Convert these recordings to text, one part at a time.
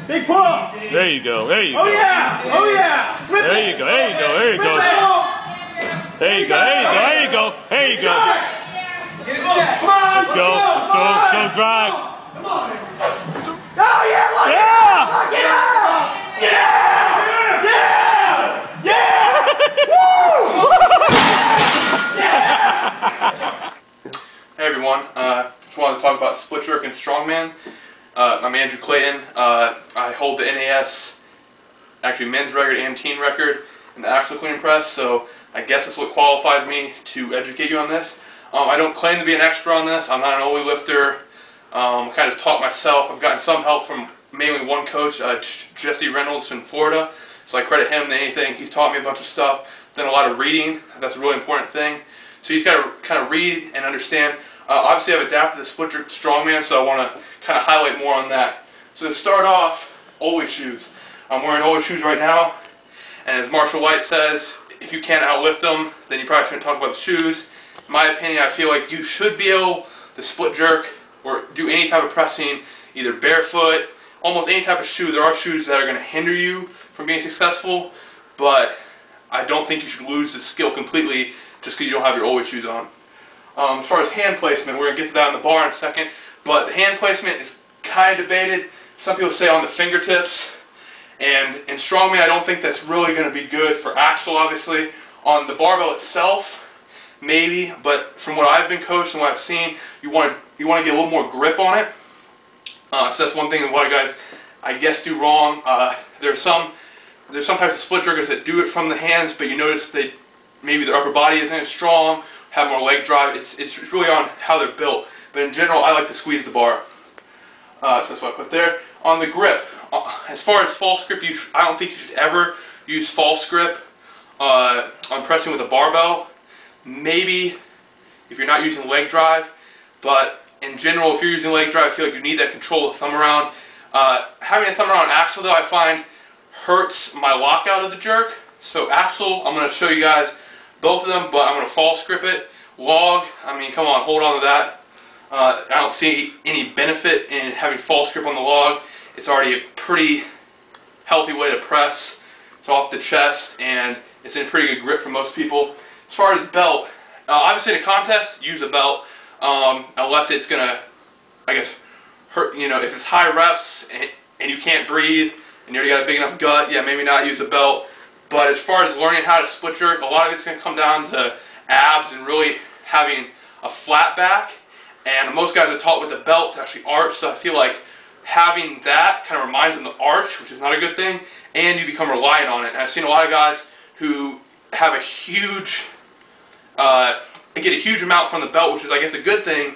Big pull. There you go. There you go. Oh yeah. Oh yeah. Rip There you go. There you go. There you go. There you go. There you go. There you go. There you go. Come on. Let's go. Let's go. Let's go. Drive. Come on. Oh yeah. Lock it out. Lock it out. Yeah. Yeah. Yeah. Woo. Hey everyone, just wanted to talk about split jerk and strongman. I'm Andrew Clayton. I hold the NAS, actually men's record and teen record in the axle clean press, so I guess that's what qualifies me to educate you on this. I don't claim to be an expert on this. I'm not an Ole lifter. I kind of taught myself. I've gotten some help from mainly one coach, Jesse Reynolds in Florida, so I credit him to anything. He's taught me a bunch of stuff. Done a lot of reading. That's a really important thing. So you just got to kind of read and understand. Obviously I've adapted the split jerk strongman, so I want to kind of highlight more on that. So to start off, Ole shoes. I'm wearing Ole shoes right now, and as Marshall White says, if you can't outlift them, then you probably shouldn't talk about the shoes. In my opinion, I feel like you should be able to split jerk or do any type of pressing, either barefoot, almost any type of shoe. There are shoes that are going to hinder you from being successful, but I don't think you should lose the skill completely just because you don't have your Ole shoes on. As far as hand placement, we're going to get to that in the bar in a second, but the hand placement is kind of debated. Some people say on the fingertips, and in strongman I don't think that's really going to be good for axle, obviously. On the barbell itself, maybe, but from what I've been coached and what I've seen, you want to get a little more grip on it. So that's one thing that a lot of guys, I guess, do wrong. There's some types of split jerkers that do it from the hands, but you notice maybe their upper body isn't as strong, have more leg drive. It's really on how they're built. But in general, I like to squeeze the bar. So that's what I put there. On the grip, as far as false grip, I don't think you should ever use false grip on pressing with a barbell. Maybe if you're not using leg drive, but in general, if you're using leg drive, I feel like you need that control of the thumb around. Having a thumb around axle, though, I find hurts my lockout of the jerk. So axle, I'm going to show you guys both of them, but I'm going to false grip it. Log, I mean, come on, hold on to that. I don't see any benefit in having false grip on the log. It's already a pretty healthy way to press. It's off the chest, and it's in pretty good grip for most people. As far as belt, obviously in a contest, use a belt, unless it's going to, I guess, hurt. You know, if it's high reps and you can't breathe, and you already got a big enough gut, yeah, maybe not use a belt. But as far as learning how to split jerk, a lot of it's going to come down to abs and really having a flat back. And most guys are taught with the belt to actually arch, so I feel like having that kind of reminds them to arch, which is not a good thing, and you become reliant on it. And I've seen a lot of guys who have a huge, they get a huge amount from the belt, which is, I guess, a good thing,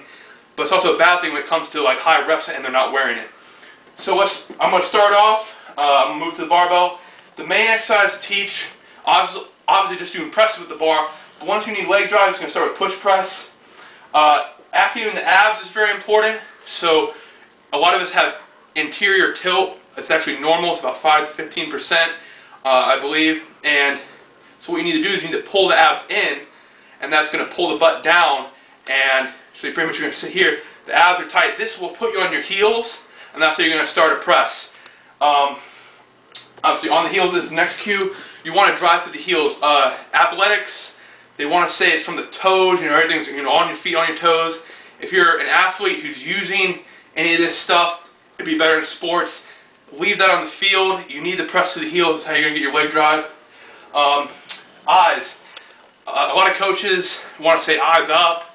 but it's also a bad thing when it comes to like high reps and they're not wearing it. So I'm going to start off. I'm going to move to the barbell. The main exercise to teach, obviously just doing presses with the bar. But once you need leg drive, it's going to start with push press. Activating the abs is very important. So a lot of us have interior tilt. It's actually normal. It's about 5 to 15%, I believe. And so what you need to do is you need to pull the abs in, and that's going to pull the butt down. And so you pretty much are going to sit here. The abs are tight. This will put you on your heels, and that's how you're going to start a press. Obviously on the heels is the next cue. You want to drive through the heels. Athletics, they want to say it's from the toes, everything's on your feet, on your toes. If you're an athlete who's using any of this stuff, it'd be better in sports. Leave that on the field. You need to press through the heels. That's how you're going to get your leg drive. Eyes. A lot of coaches want to say eyes up.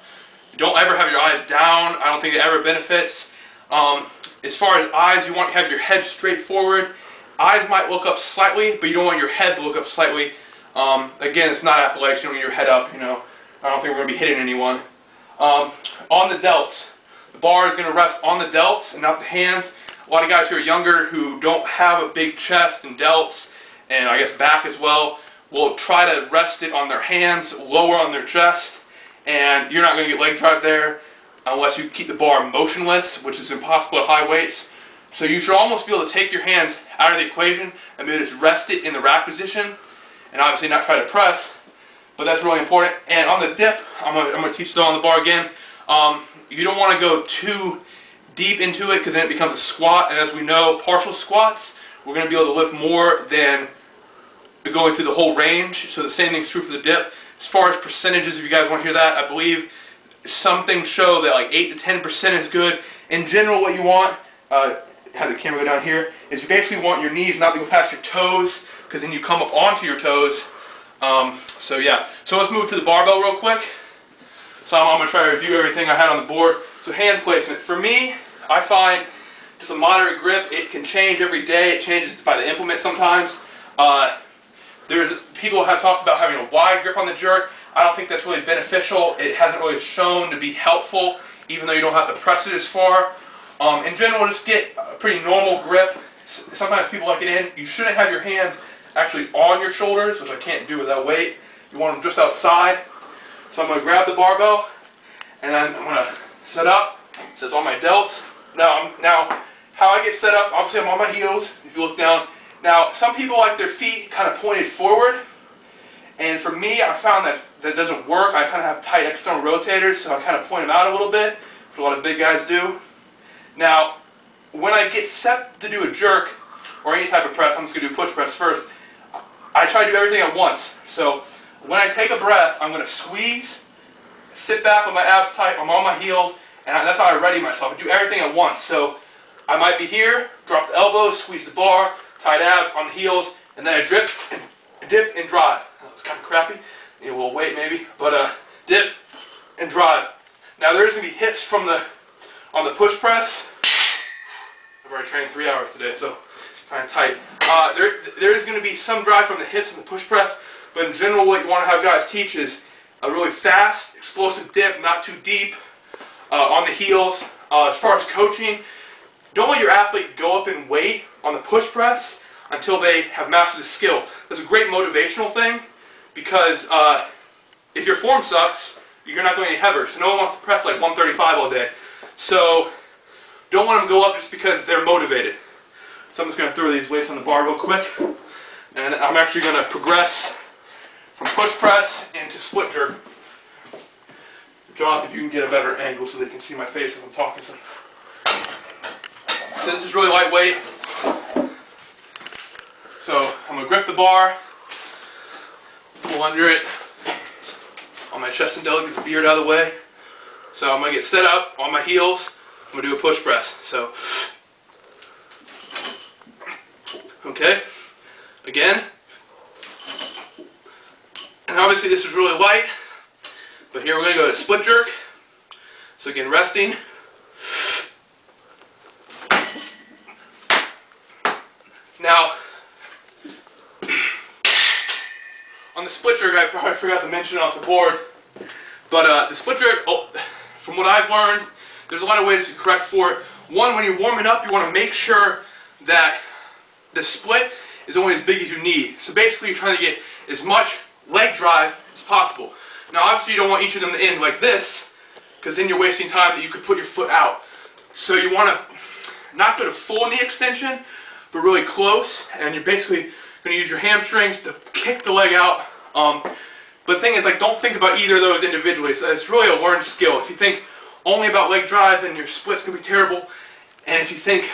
Don't ever have your eyes down. I don't think that ever benefits. As far as eyes, you want to have your head straight forward. Eyes might look up slightly, but you don't want your head to look up slightly. Again, it's not athletics. You don't need your head up. I don't think we're going to be hitting anyone. On the delts, the bar is going to rest on the delts and not the hands. A lot of guys who are younger who don't have a big chest and delts, and I guess back as well, will try to rest it on their hands, lower on their chest, and you're not going to get leg drive there unless you keep the bar motionless, which is impossible at high weights. So you should almost be able to take your hands out of the equation and be able to just rest it in the rack position, and obviously not try to press, but that's really important. And on the dip, I'm going to teach that on the bar again. You don't want to go too deep into it because then it becomes a squat, and as we know, partial squats, we're going to be able to lift more than going through the whole range. So the same thing's true for the dip. As far as percentages, if you guys want to hear that, I believe some things show that like 8 to 10% is good. In general, what you want, have the camera go down here, is you basically want your knees not to go past your toes, because then you come up onto your toes. So yeah, so let's move to the barbell real quick. So I'm going to try to review everything I had on the board. So hand placement. For me, I find just a moderate grip. It can change every day. It changes by the implement sometimes. There's people have talked about having a wide grip on the jerk. I don't think that's really beneficial. It hasn't really shown to be helpful, even though you don't have to press it as far. In general, just get a pretty normal grip. Sometimes people like it in. You shouldn't have your hands actually on your shoulders, which I can't do without weight. You want them just outside. So I'm going to grab the barbell, and then I'm going to set up. So it's on my delts. Now how I get set up, obviously I'm on my heels, if you look down. Now, some people like their feet kind of pointed forward, and for me, I found that doesn't work. I kind of have tight external rotators, so I kind of point them out a little bit, which a lot of big guys do. Now, when I get set to do a jerk, or any type of press, I'm just going to do push press first, I try to do everything at once. So, when I take a breath, I'm going to squeeze, sit back with my abs tight, I'm on my heels, and that's how I ready myself. I do everything at once. So, I might be here, drop the elbows, squeeze the bar, tight abs on the heels, and then I dip and drive. It's kind of crappy, need a little weight maybe, but dip and drive. Now there's going to be hips on the push press. I've already trained 3 hours today, so kind of tight. There is going to be some drive from the hips in the push press, but in general what you want to have guys teach is a really fast, explosive dip, not too deep, on the heels. As far as coaching, don't let your athlete go up in weight on the push press until they have mastered the skill. That's a great motivational thing, because if your form sucks, you're not going any heavier. So no one wants to press like 135 all day. So don't let them go up just because they're motivated. So I'm just going to throw these weights on the bar real quick. And I'm actually going to progress from push press into split jerk. John, if you can get a better angle so they can see my face as I'm talking to them. So this is really lightweight. So I'm going to grip the bar, pull under it on my chest and deli, get the beard out of the way. So I'm going to get set up on my heels. I'm going to do a push press. So, okay, again. And obviously this is really light, but here we're going to go to split jerk. So again, resting. Now, on the split jerk, I probably forgot to mention it off the board, but the split jerk, from what I've learned, there's a lot of ways to correct for it. One, when you're warming up, you want to make sure that the split is only as big as you need. So basically, you're trying to get as much leg drive as possible. Now, obviously, you don't want each of them to end like this, because then you're wasting time that you could put your foot out. So you want to not go to full knee extension, but really close, and you're basically going to use your hamstrings to kick the leg out. But the thing is, like, don't think about either of those individually. So it's really a learned skill. If you think only about leg drive, then your split's going to be terrible. And if you think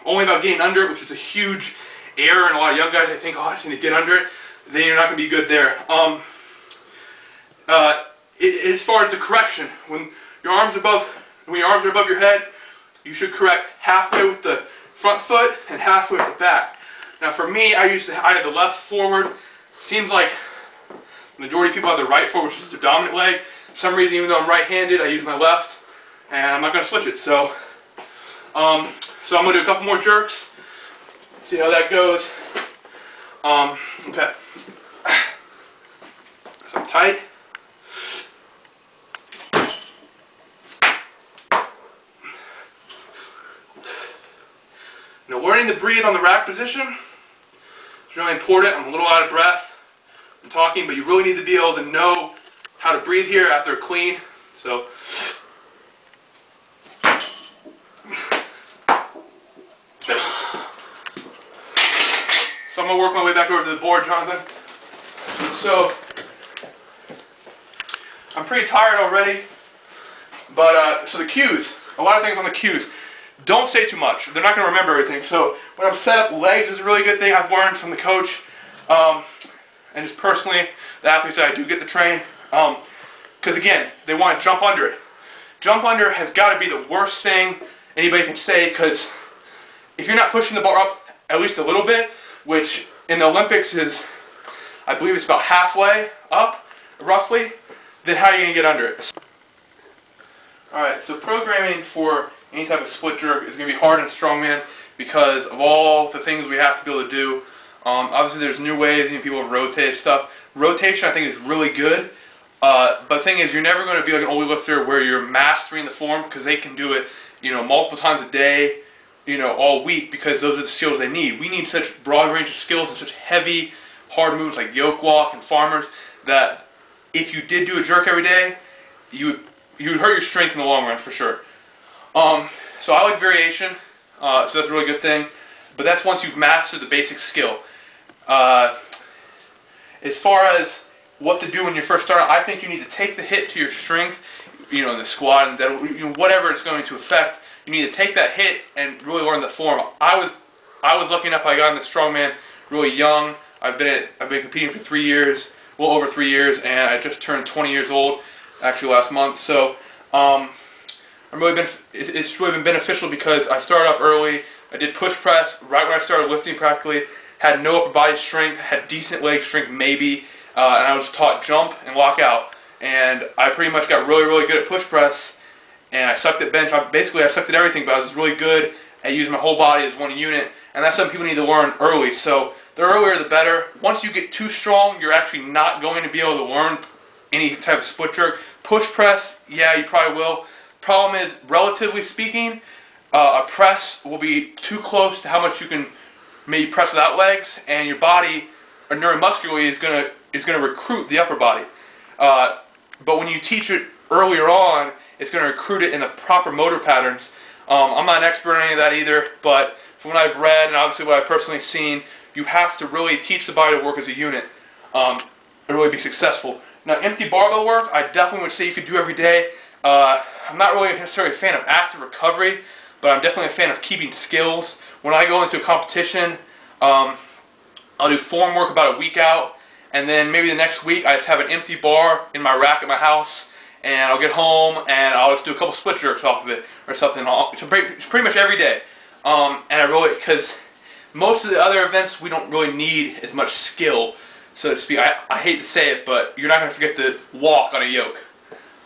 only about getting under it, which is a huge error, and a lot of young guys, they think, oh, I just need to get under it, then you're not going to be good there. As far as the correction, when your arms are above your head, you should correct halfway with the front foot and halfway with the back. Now for me, I had the left forward. Seems like the majority of people have the right forward, which is their dominant leg. For some reason, even though I'm right-handed, I use my left, and I'm not going to switch it. So I'm going to do a couple more jerks, see how that goes. Okay. So I'm tight. Now, learning to breathe on the rack position is really important. I'm a little out of breath. I'm talking, but you really need to be able to know how to breathe here after a clean. So I'm going to work my way back over to the board, Jonathan. So I'm pretty tired already, but so the cues, a lot of things on the cues. don't say too much. They're not going to remember everything. So when I'm set up, legs is a really good thing I've learned from the coach. And just personally, the athletes that I do get to train. Because again, they want to jump under it. Jump under has got to be the worst thing anybody can say, because if you're not pushing the bar up at least a little bit, which in the Olympics is, I believe it's about halfway up, roughly, then how are you going to get under it? Alright, so programming for any type of split jerk is going to be hard in strongman because of all the things we have to be able to do. Obviously there's new ways, people have rotated stuff. Rotation I think is really good, but the thing is you're never going to be like an ollie lifter where you're mastering the form, because they can do it, multiple times a day, all week, because those are the skills they need. We need such broad range of skills and such heavy, hard moves like yoke walk and farmers that if you did do a jerk every day, you would hurt your strength in the long run for sure. So I like variation, so that's a really good thing, but that's once you've mastered the basic skill. As far as what to do when you first start, I think you need to take the hit to your strength, in the squat and deadlift, whatever it's going to affect. You need to take that hit and really learn the form. I was lucky enough I got into strongman really young. I've been competing for 3 years, well over 3 years, and I just turned 20 years old actually last month. So it's really been beneficial because I started off early. I did push press right when I started lifting practically. Had no upper body strength, had decent leg strength maybe, and I was taught jump and lock out. And I pretty much got really, really good at push press, and I sucked at bench. Basically, I sucked at everything, but I was really good at using my whole body as one unit, and that's something people need to learn early. So the earlier the better. Once you get too strong, you're actually not going to be able to learn any type of split jerk. Push press, yeah, you probably will. Problem is, relatively speaking, a press will be too close to how much you can maybe press without legs, and your body, or neuromuscularly, is gonna recruit the upper body. But when you teach it earlier on, it's going to recruit it in the proper motor patterns. I'm not an expert on any of that either, but from what I've read and obviously what I've personally seen, you have to really teach the body to work as a unit to really be successful. Now, empty barbell work, I definitely would say you could do every day. I'm not really necessarily a fan of active recovery, but I'm definitely a fan of keeping skills. When I go into a competition, I'll do form work about a week out, and then maybe the next week I just have an empty bar in my rack at my house, and I'll get home and I'll just do a couple split jerks off of it or something. It's pretty much every day. And I really, because most of the other events we don't really need as much skill, so to speak. I hate to say it, but you're not going to forget to walk on a yoke.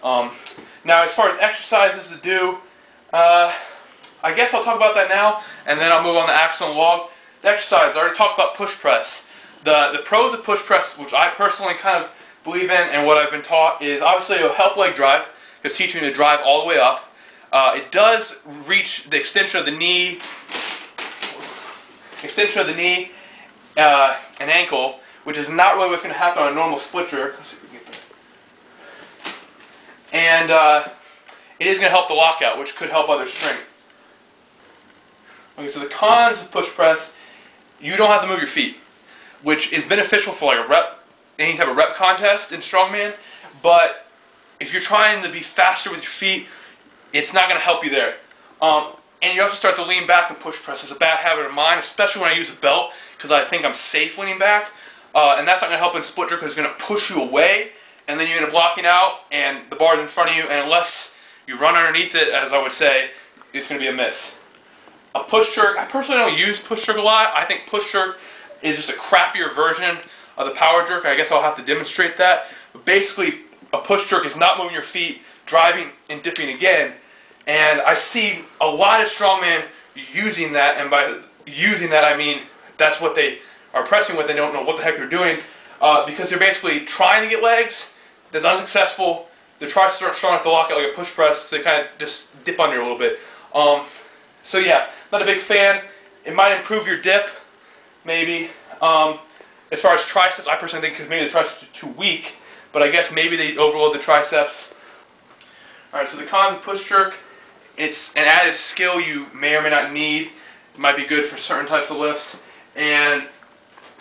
Now, as far as exercises to do, I guess I'll talk about that now, and then I'll move on to axle and log. The exercise, I already talked about push press. The pros of push press, which I personally kind of believe in, and what I've been taught, is obviously it'll help leg drive, because teaching you to drive all the way up. It does reach the extension of the knee, and ankle, which is not really what's going to happen on a normal split jerk. Let's see if we can get that. And it is going to help the lockout, which could help other strength. Okay, so the cons of push press, you don't have to move your feet, which is beneficial for like a rep, any type of rep contest in strongman, but if you're trying to be faster with your feet, it's not going to help you there. And you also start to lean back and push press. It's a bad habit of mine, especially when I use a belt, because I think I'm safe leaning back, and that's not going to help in split jerk because it's going to push you away, and then you're going to blocking out, and the bar's in front of you, and unless you run underneath it, as I would say, it's going to be a miss. A push jerk, I personally don't use push jerk a lot. I think push jerk is just a crappier version of the power jerk. I guess I'll have to demonstrate that. But basically, a push jerk is not moving your feet, driving and dipping again. And I see a lot of strongmen using that, and by using that I mean that's what they are pressing with. They don't know what the heck they're doing because they're basically trying to get legs. That's unsuccessful. They try to start strong at the lockout like a push press, so they kind of just dip under a little bit. So yeah, not a big fan. It might improve your dip, maybe. As far as triceps, I personally think because maybe the triceps are too weak, but I guess maybe they overload the triceps. Alright, so the cons of push jerk, it's an added skill you may or may not need. It might be good for certain types of lifts. And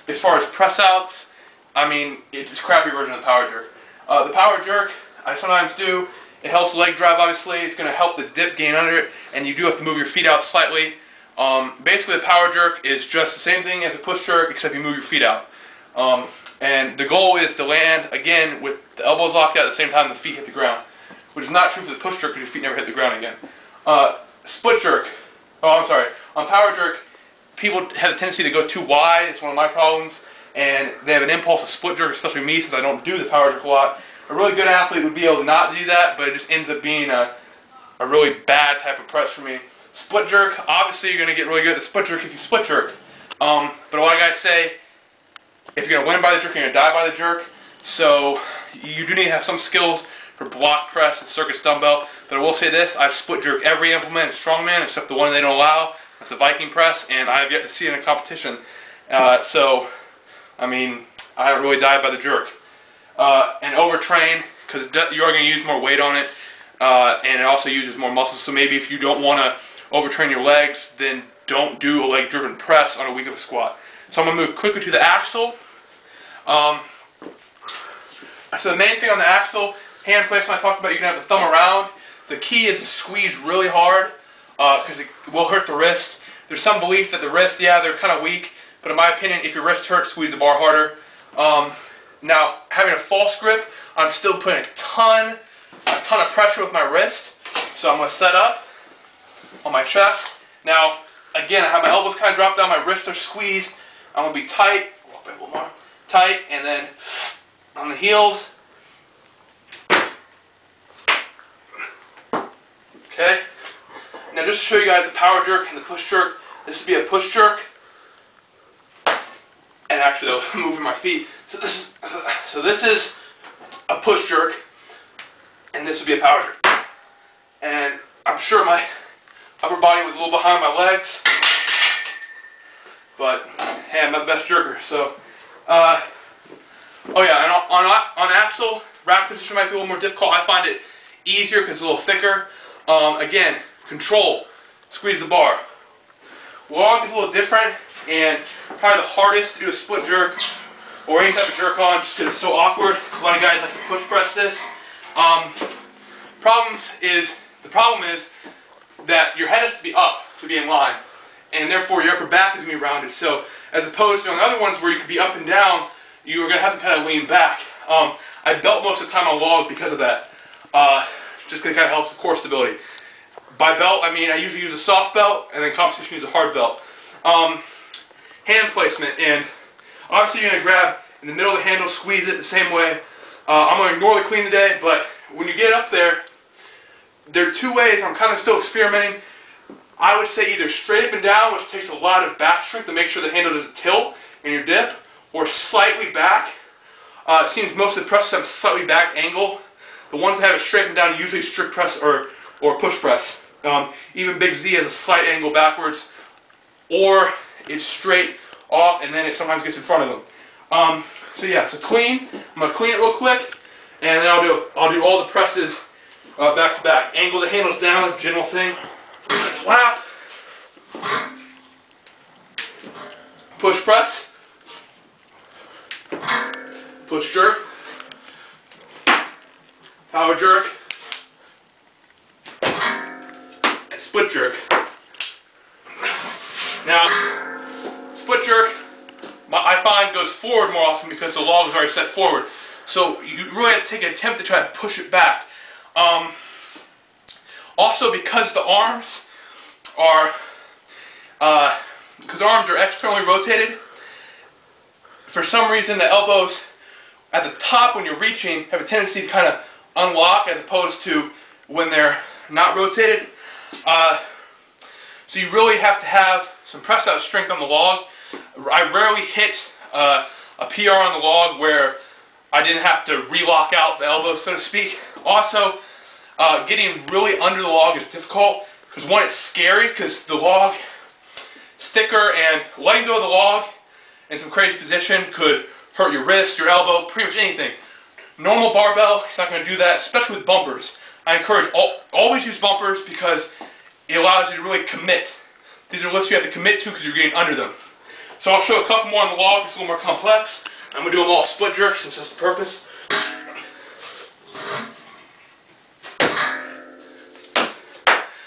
as far as press outs, I mean, it's a crappy version of the power jerk. The power jerk, I sometimes do, It helps leg drive, obviously. It's going to help the dip gain under it, and you do have to move your feet out slightly. Basically, the power jerk is just the same thing as a push jerk, except you move your feet out. And the goal is to land, again, with the elbows locked out at the same time the feet hit the ground, which is not true for the push jerk because your feet never hit the ground again. Split jerk. Oh, I'm sorry. On power jerk, people have a tendency to go too wide. It's one of my problems. And they have an impulse to split jerk, especially me, since I don't do the power jerk a lot. A really good athlete would be able to not do that, but it just ends up being a really bad type of press for me. Split jerk, obviously you're going to get really good at the split jerk if you split jerk. But what I got to say, if you're going to win by the jerk, you're going to die by the jerk. So you do need to have some skills for block press and circus dumbbell. But I will say this, I've split jerk every implement in strongman except the one they don't allow. That's the Viking press, and I have yet to see it in a competition. So, I mean, I haven't really died by the jerk. And overtrain, because you are going to use more weight on it, and it also uses more muscles. So maybe if you don't want to overtrain your legs, then don't do a leg-driven press on a week of a squat. So I'm going to move quickly to the axle. So the main thing on the axle, hand placement I talked about, you can have the thumb around. The key is to squeeze really hard, because it will hurt the wrist. There's some belief that the wrist, yeah, they're kind of weak, but in my opinion, if your wrist hurts, squeeze the bar harder. Now, having a false grip, I'm still putting a ton of pressure with my wrist. So I'm going to set up on my chest. Now, again, I have my elbows kind of dropped down, my wrists are squeezed. I'm going to be tight, walk back a little more, tight, and then on the heels. Okay. Now, just to show you guys the power jerk and the push jerk, this would be a push jerk. And actually, though, moving my feet. So this is a push jerk, and this would be a power jerk. And I'm sure my upper body was a little behind my legs, but hey, I'm not the best jerker. So, oh yeah, and on axle, rack position might be a little more difficult. I find it easier because it's a little thicker. Again, control, squeeze the bar. Log is a little different, and probably the hardest to do a split jerk or any type of jerk on just because it's so awkward. A lot of guys like to push press this. The problem is that your head has to be up to be in line, and therefore your upper back is going to be rounded. So as opposed to on the other ones where you could be up and down, you are going to have to kind of lean back. I belt most of the time on log because of that, just because it kind of helps with core stability. By belt, I mean I usually use a soft belt, and then competition use a hard belt. Hand placement, and obviously you're going to grab in the middle of the handle, squeeze it the same way. I'm going to ignore the clean today, but when you get up there, there are two ways. I'm kind of still experimenting. I would say either straight up and down, which takes a lot of back strength to make sure the handle doesn't tilt in your dip, or slightly back. It seems most of the presses have a slightly back angle. The ones that have it straight and down usually strict press or push press. Even Big Z has a slight angle backwards, or it's straight off and then it sometimes gets in front of them. So yeah, so clean. I'm gonna clean it real quick, and then I'll do all the presses back to back. Angle the handles down is a general thing. Lap. Push press. Push jerk. Power jerk. And split jerk. Now, split jerk, I find, goes forward more often because the log is already set forward. So you really have to take an attempt to try to push it back. Also, because the arms are, externally rotated, for some reason the elbows at the top when you're reaching have a tendency to kind of unlock as opposed to when they're not rotated. So you really have to have some press out strength on the log. I rarely hit a PR on the log where I didn't have to relock out the elbows, so to speak. Also, getting really under the log is difficult because one, it's scary because the log sticker and letting go of the log in some crazy position could hurt your wrist, your elbow, pretty much anything. Normal barbell, it's not going to do that, especially with bumpers. I encourage always use bumpers because it allows you to really commit. These are lifts you have to commit to because you're getting under them. So I'll show a couple more on the log. It's a little more complex. I'm going to do them all split jerks since that's the purpose.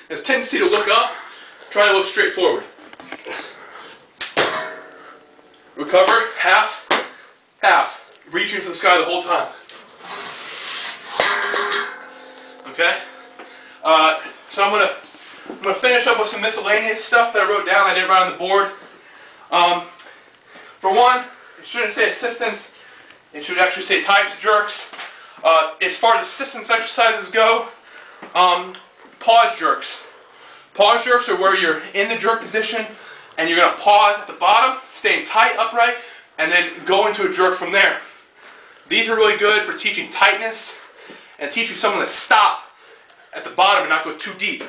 There's a tendency to look up. Try to look straight forward. Recover, half, half. Reaching for the sky the whole time. Okay? So I'm gonna finish up with some miscellaneous stuff that I wrote down. I didn't write on the board. For one, it shouldn't say assistance. It should actually say types jerks. As far as assistance exercises go, pause jerks. Pause jerks are where you're in the jerk position and you're going to pause at the bottom, staying tight, upright, and then go into a jerk from there. These are really good for teaching tightness and teaching someone to stop at the bottom and not go too deep.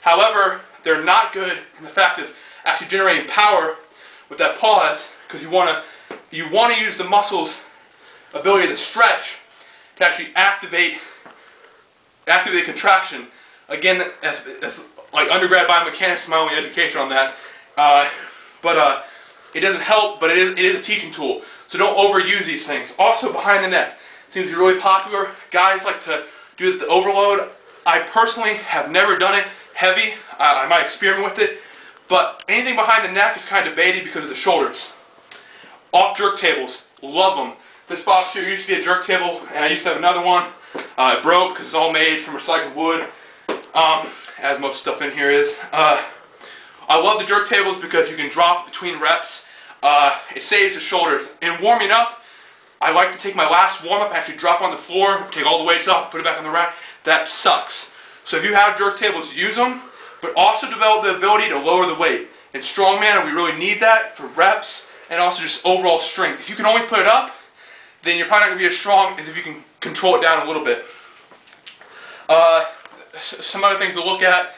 However, they're not good in the fact of actually generating power with that pause, because you want to use the muscles' ability to stretch to actually activate contraction. Again, that's like undergrad biomechanics is my only education on that. But it doesn't help, but it is a teaching tool. So don't overuse these things. Also, behind the neck seems to be really popular. Guys like to do the overload. I personally have never done it heavy. I might experiment with it, but anything behind the neck is kind of debated because of the shoulders. Off jerk tables, love them. This box here used to be a jerk table, and I used to have another one. It broke because it's all made from recycled wood, as most stuff in here is. I love the jerk tables because you can drop between reps. It saves the shoulders. In warming up, I like to take my last warm-up, actually drop on the floor, take all the weights off, put it back on the rack. That sucks. So if you have jerk tables, use them, but also develop the ability to lower the weight. In strongman, we really need that for reps and also just overall strength. If you can only put it up, then you're probably not going to be as strong as if you can control it down a little bit. Some other things to look at.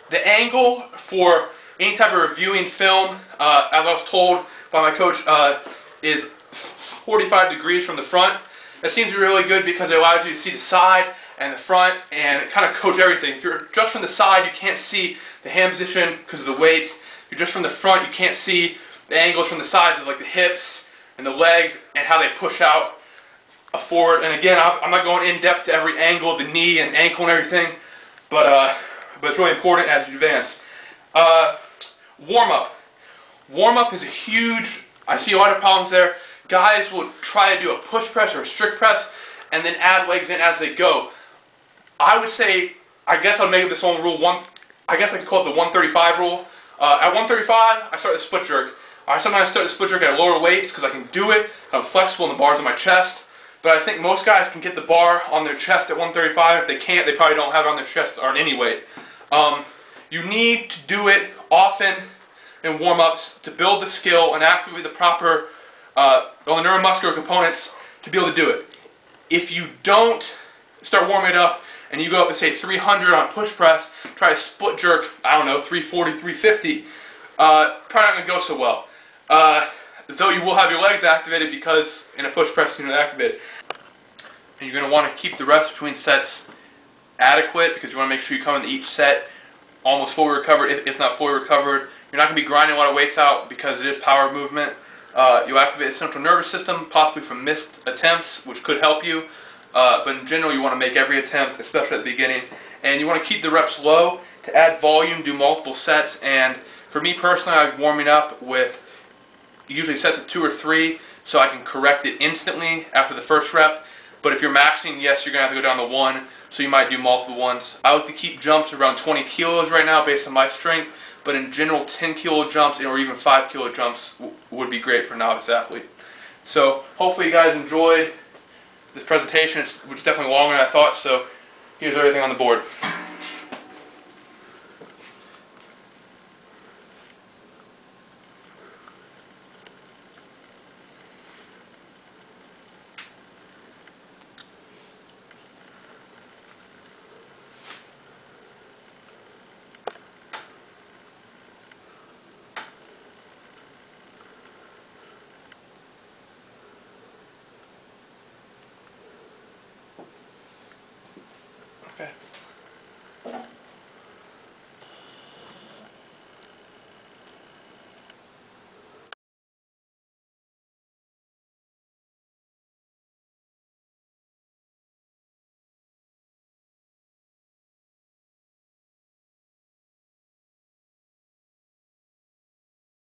The angle for any type of reviewing film, as I was told by my coach, is 45 degrees from the front. That seems to be really good because it allows you to see the side and the front and kind of coach everything. If you're just from the side, you can't see the hand position because of the weights. If you're just from the front, you can't see the angles from the sides of like the hips and the legs and how they push out forward. And again, I'm not going in depth to every angle of the knee and ankle and everything, but it's really important as you advance. Warm-up. Warm-up is a huge, I see a lot of problems there. Guys will try to do a push press or a strict press and then add legs in as they go. I would say, I guess I'll make this own rule, I guess I could call it the 135 rule. At 135, I start the split jerk. I sometimes start the split jerk at lower weights because I can do it, I'm flexible and the bar's on my chest. But I think most guys can get the bar on their chest at 135. If they can't, they probably don't have it on their chest or on any weight. You need to do it often in warm-ups to build the skill and activate the proper the neuromuscular components to be able to do it. If you don't start warming it up and you go up and say 300 on push press, try a split jerk, I don't know, 340, 350, probably not going to go so well. Though you will have your legs activated because in a push press you're activated. And you're going to want to keep the reps between sets adequate because you want to make sure you come into each set almost fully recovered, if not fully recovered. You're not going to be grinding a lot of weights out because it is power movement. You'll activate the central nervous system, possibly from missed attempts, which could help you. But in general, you want to make every attempt, especially at the beginning. And you want to keep the reps low to add volume, do multiple sets. And for me personally, I'm warming up with usually sets of 2 or 3 so I can correct it instantly after the first rep. But if you're maxing, yes, you're going to have to go down to 1, so you might do multiple ones. I like to keep jumps around 20 kilos right now based on my strength. But in general, 10 kilo jumps or even 5 kilo jumps would be great for a novice athlete. So hopefully you guys enjoyed this presentation. It's definitely longer than I thought, so here's everything on the board. Okay.